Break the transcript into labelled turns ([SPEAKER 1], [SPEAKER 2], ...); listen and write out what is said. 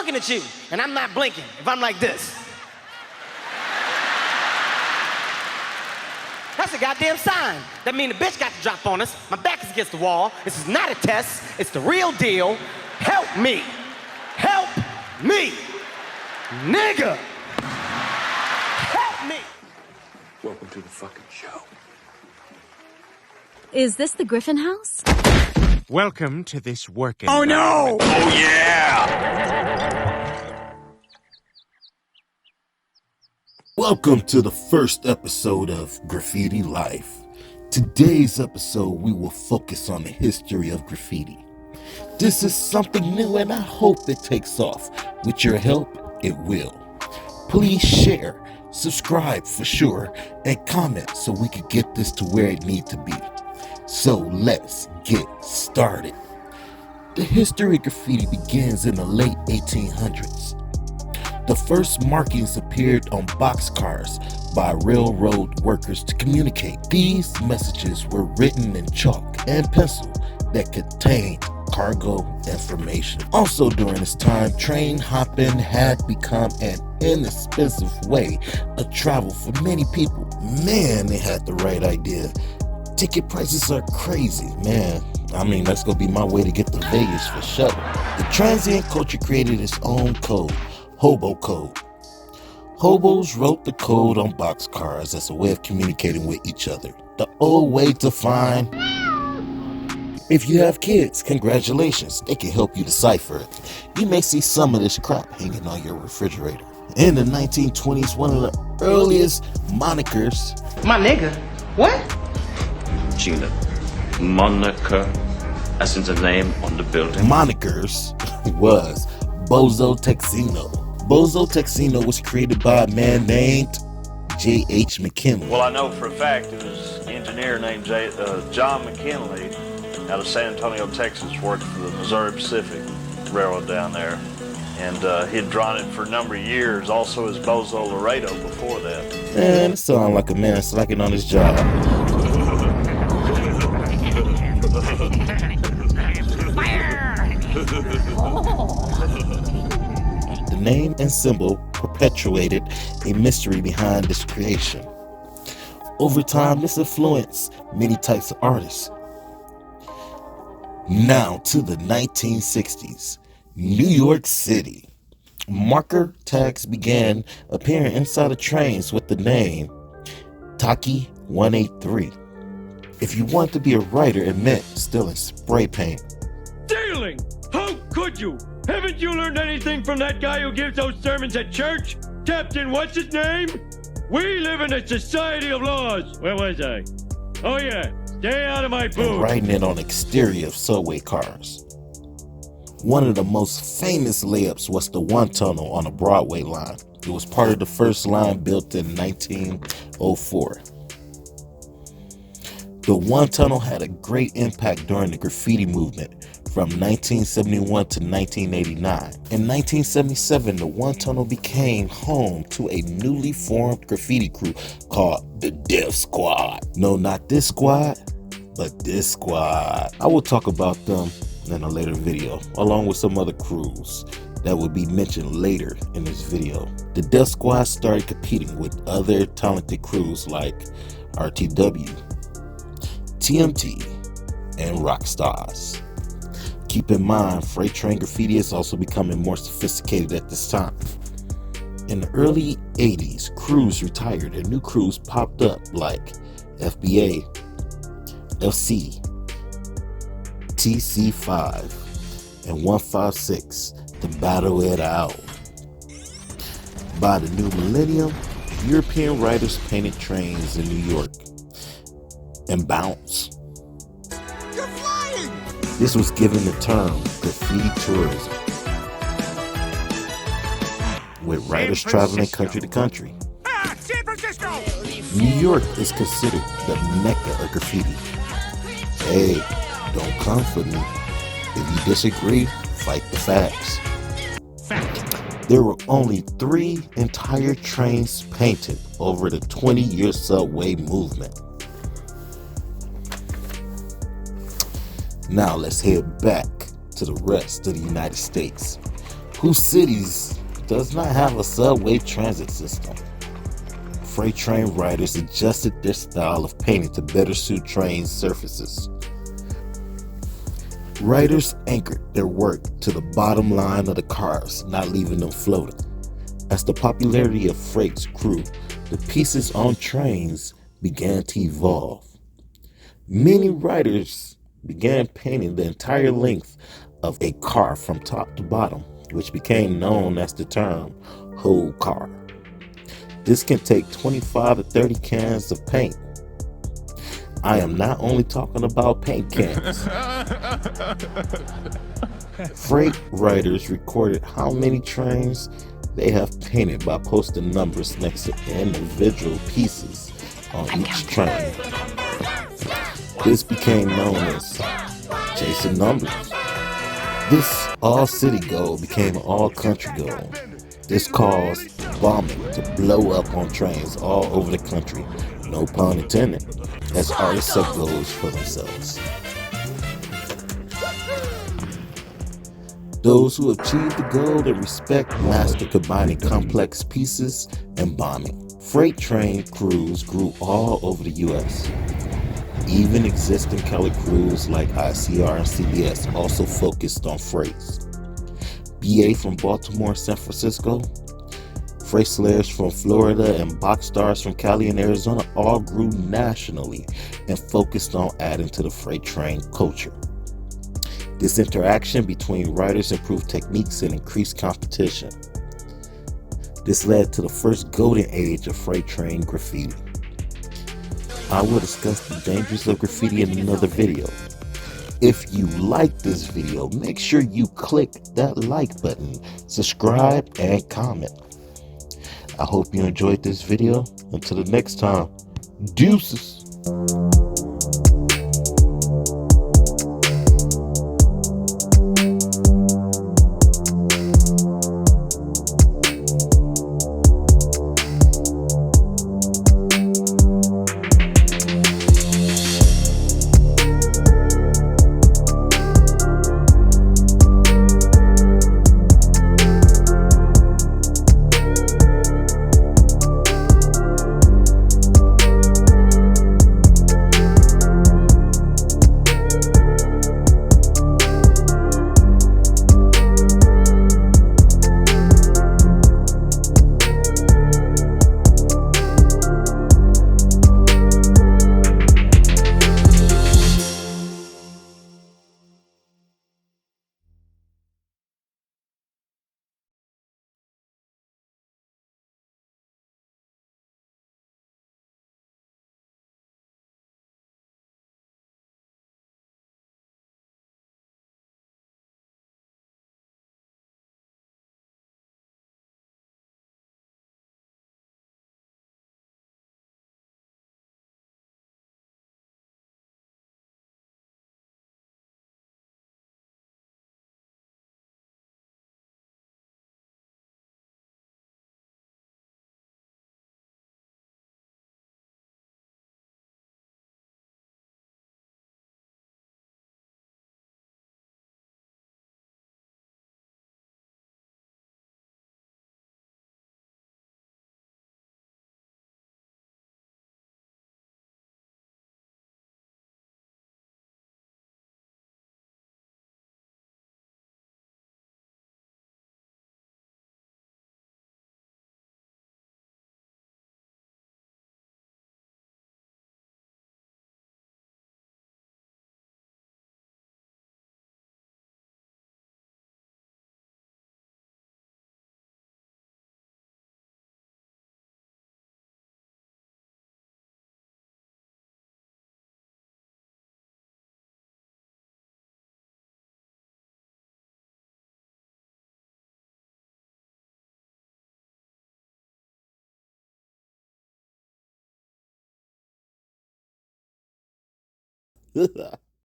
[SPEAKER 1] looking at you, and I'm not blinking if I'm like this. That's a goddamn sign. That means the bitch got to drop on us. My back is against the wall. This is not a test. It's the real deal. Help me. Help me. Nigga. Help me.
[SPEAKER 2] Welcome to the fucking show.
[SPEAKER 3] Is this the Griffin house?
[SPEAKER 4] Welcome to this working.
[SPEAKER 2] Oh no! Oh yeah!
[SPEAKER 5] Welcome to the first episode of Graffiti Life. Today's episode, we will focus on the history of graffiti. This is something new and I hope it takes off. With your help, it will. Please share, subscribe for sure, and comment so we can get this to where it needs to be. So let's get started. The history of graffiti begins in the late 1800s. The first markings appeared on boxcars by railroad workers to communicate. These messages were written in chalk and pencil that contained cargo information. Also during this time, train hopping had become an inexpensive way of travel for many people. Man, they had the right idea. Ticket prices are crazy, man. I mean, that's gonna be my way to get to Vegas for sure. The transient culture created its own code, Hobo Code. Hobos wrote the code on boxcars as a way of communicating with each other. The old way to find. If you have kids, congratulations, they can help you decipher it. You may see some of this crap hanging on your refrigerator. In the 1920s, one of the earliest monikers.
[SPEAKER 1] My nigga. What?
[SPEAKER 2] Gina. Monica, as in the name on the building.
[SPEAKER 5] Monikers was Bozo Texino. Bozo Texino was created by a man named J.H. McKinley.
[SPEAKER 6] Well, I know for a fact it was an engineer named John McKinley out of San Antonio, Texas, worked for the Missouri Pacific Railroad down there. And he'd drawn it for a number of years, also as Bozo Laredo before that.
[SPEAKER 5] Man, it sounds like a man slacking on his job. The name and symbol perpetuated a mystery behind this creation. Over time, this influenced many types of artists. Now to the 1960s, New York City. Marker tags began appearing inside of trains with the name Taki 183. If you want to be a writer, it meant stealing spray paint.
[SPEAKER 7] Stealing? How could you? Haven't you learned anything from that guy who gives those sermons at church? Captain, what's his name? We live in a society of laws. Where was I? Oh yeah, stay out of my booth.
[SPEAKER 5] And writing it on exterior of subway cars. One of the most famous layups was the one tunnel on a Broadway line. It was part of the first line built in 1904. The one tunnel had a great impact during the graffiti movement from 1971 to 1989. In 1977, the one tunnel became home to a newly formed graffiti crew called the Death Squad. No, not this squad, but this squad. I will talk about them in a later video, along with some other crews that will be mentioned later in this video. The Death Squad started competing with other talented crews like RTW, TMT, and Rockstars. Keep in mind, freight train graffiti is also becoming more sophisticated at this time. In the early 80s, crews retired and new crews popped up like FBA, FC, TC5, and 156 to battle it out. By the new millennium, European writers painted trains in New York and bounce.
[SPEAKER 8] You're flying!
[SPEAKER 5] This was given the term graffiti tourism, with writers traveling country to country.
[SPEAKER 8] San Francisco!
[SPEAKER 5] New York is considered the mecca of graffiti. Hey, don't come for me. If you disagree, fight the facts. There were only 3 entire trains painted over the 20-year subway movement. Now let's head back to the rest of the United States. whose cities does not have a subway transit system. Freight train writers adjusted their style of painting to better suit train surfaces. Writers anchored their work to the bottom line of the cars, not leaving them floating. As the popularity of freights grew, the pieces on trains began to evolve. Many writers began painting the entire length of a car from top to bottom, which became known as the term whole car. This can take 25 to 30 cans of paint. I am not only talking about paint cans. Freight writers recorded how many trains they have painted by posting numbers next to individual pieces on each train. This became known as chasing numbers. This all city goal became all country goal. This caused bombing to blow up on trains all over the country, no pun intended, as artists set goals for themselves. Those who achieved the goal and respect mastered combining complex pieces and bombing. Freight train crews grew all over the U.S. Even existing colored crews like ICR and CBS also focused on freights. BA from Baltimore and San Francisco, freight slayers from Florida, and box stars from Cali and Arizona all grew nationally and focused on adding to the freight train culture. This interaction between writers improved techniques and increased competition. This led to the first golden age of freight train graffiti. I will discuss the dangers of graffiti in another video. If you like this video, make sure you click that like button, subscribe, and comment. I hope you enjoyed this video. Until the next time, deuces.